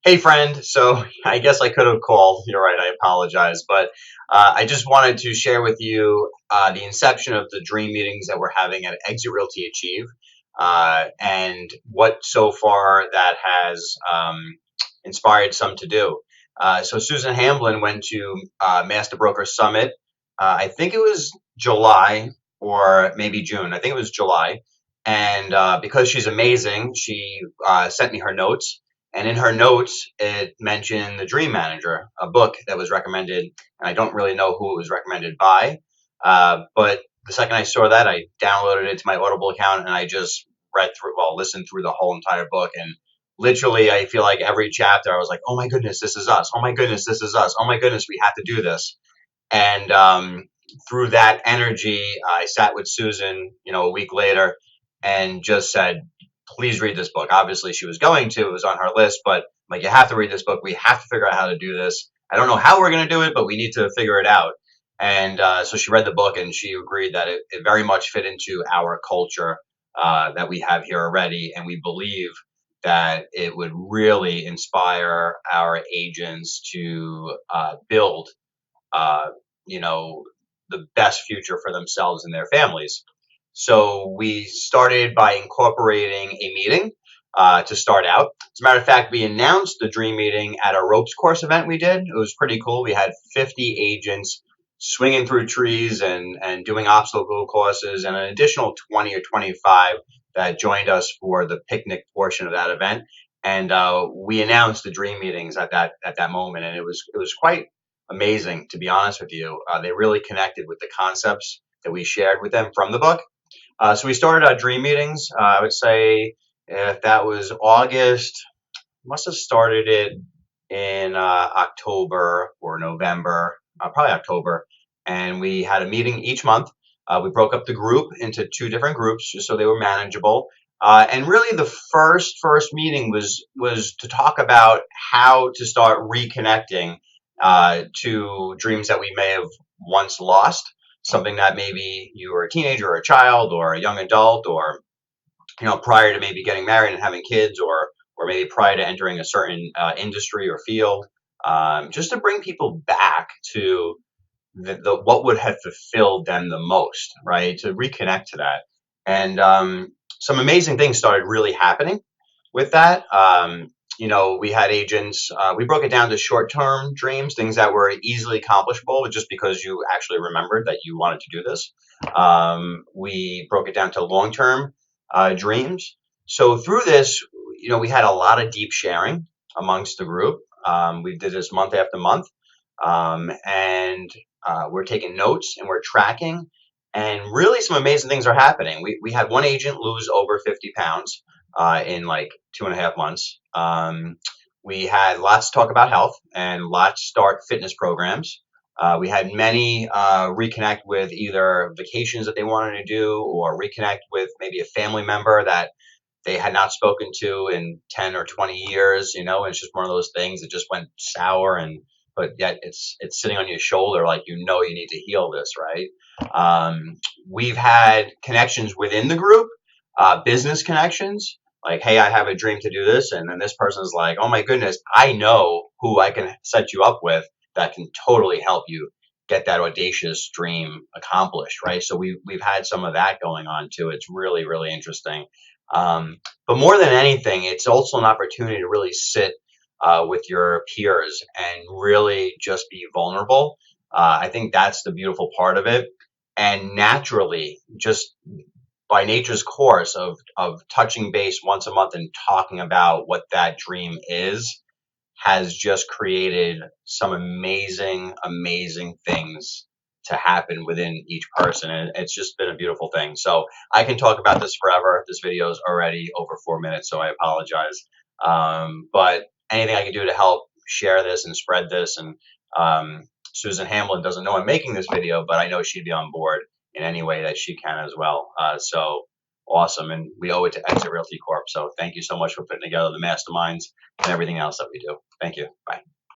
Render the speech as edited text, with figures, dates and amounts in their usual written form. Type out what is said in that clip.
Hey, friend. So I guess I could have called. You're right. I apologize. But I just wanted to share with you the inception of the dream meetings that we're having at EXIT Realty Achieve and what so far that has inspired some to do. So Susan Hamblin went to Master Broker Summit. I think it was July or maybe June. I think it was July. And because she's amazing, she sent me her notes, and in her notes, it mentioned The Dream Manager, a book that was recommended. And I don't really know who it was recommended by. But the second I saw that, I downloaded it to my Audible account and I just listened through the whole entire book. And literally, I feel like every chapter, I was like, oh my goodness, this is us. Oh my goodness, this is us. Oh my goodness, we have to do this. And through that energy, I sat with Susan, a week later and just said, please read this book. Obviously, she was going to, it was on her list, but like, you have to read this book. We have to figure out how to do this. I don't know how we're going to do it, but we need to figure it out. And so she read the book and she agreed that it very much fit into our culture that we have here already. And we believe that it would really inspire our agents to build uh, the best future for themselves and their families. So we started by incorporating a meeting to start out. As a matter of fact, we announced the dream meeting at a ropes course event we did. It was pretty cool. We had 50 agents swinging through trees and doing obstacle courses, and an additional 20 or 25 that joined us for the picnic portion of that event. And we announced the dream meetings at that moment, and it was quite amazing, to be honest with you. They really connected with the concepts that we shared with them from the book. So we started our dream meetings. I would say if that was August, must have started it in October or November, probably October. And we had a meeting each month. We broke up the group into two different groups just so they were manageable. And really, the first meeting was to talk about how to start reconnecting to dreams that we may have once lost. Something that maybe you were a teenager or a child or a young adult, or prior to maybe getting married and having kids, or maybe prior to entering a certain industry or field, just to bring people back to the what would have fulfilled them the most, right? To reconnect to that. And some amazing things started really happening with that. We had agents, we broke it down to short term dreams, things that were easily accomplishable just because you actually remembered that you wanted to do this. We broke it down to long term dreams. So through this, we had a lot of deep sharing amongst the group. We did this month after month. And we're taking notes and we're tracking. And really, some amazing things are happening. We had one agent lose over 50 pounds in like 2.5 months. We had lots to talk about health and lots start fitness programs. We had many reconnect with either vacations that they wanted to do, or reconnect with maybe a family member that they had not spoken to in 10 or 20 years. And it's just one of those things that just went sour, but yet it's sitting on your shoulder, like, you need to heal this, right? We've had connections within the group, business connections, like, hey, I have a dream to do this, and then this person's like, oh my goodness, I know who I can set you up with that can totally help you get that audacious dream accomplished, right? So we've had some of that going on too. It's really, really interesting. But more than anything, it's also an opportunity to really sit with your peers and really just be vulnerable. I think that's the beautiful part of it. And naturally, just by nature's course of touching base once a month and talking about what that dream is, has just created some amazing, amazing things to happen within each person. And it's just been a beautiful thing. So I can talk about this forever. This video is already over 4 minutes, so I apologize. But anything I can do to help share this and spread this. And Susan Hamlin doesn't know I'm making this video, but I know she'd be on board in any way that she can as well. So awesome. And we owe it to EXIT Realty Corp. So thank you so much for putting together the masterminds and everything else that we do. Thank you. Bye.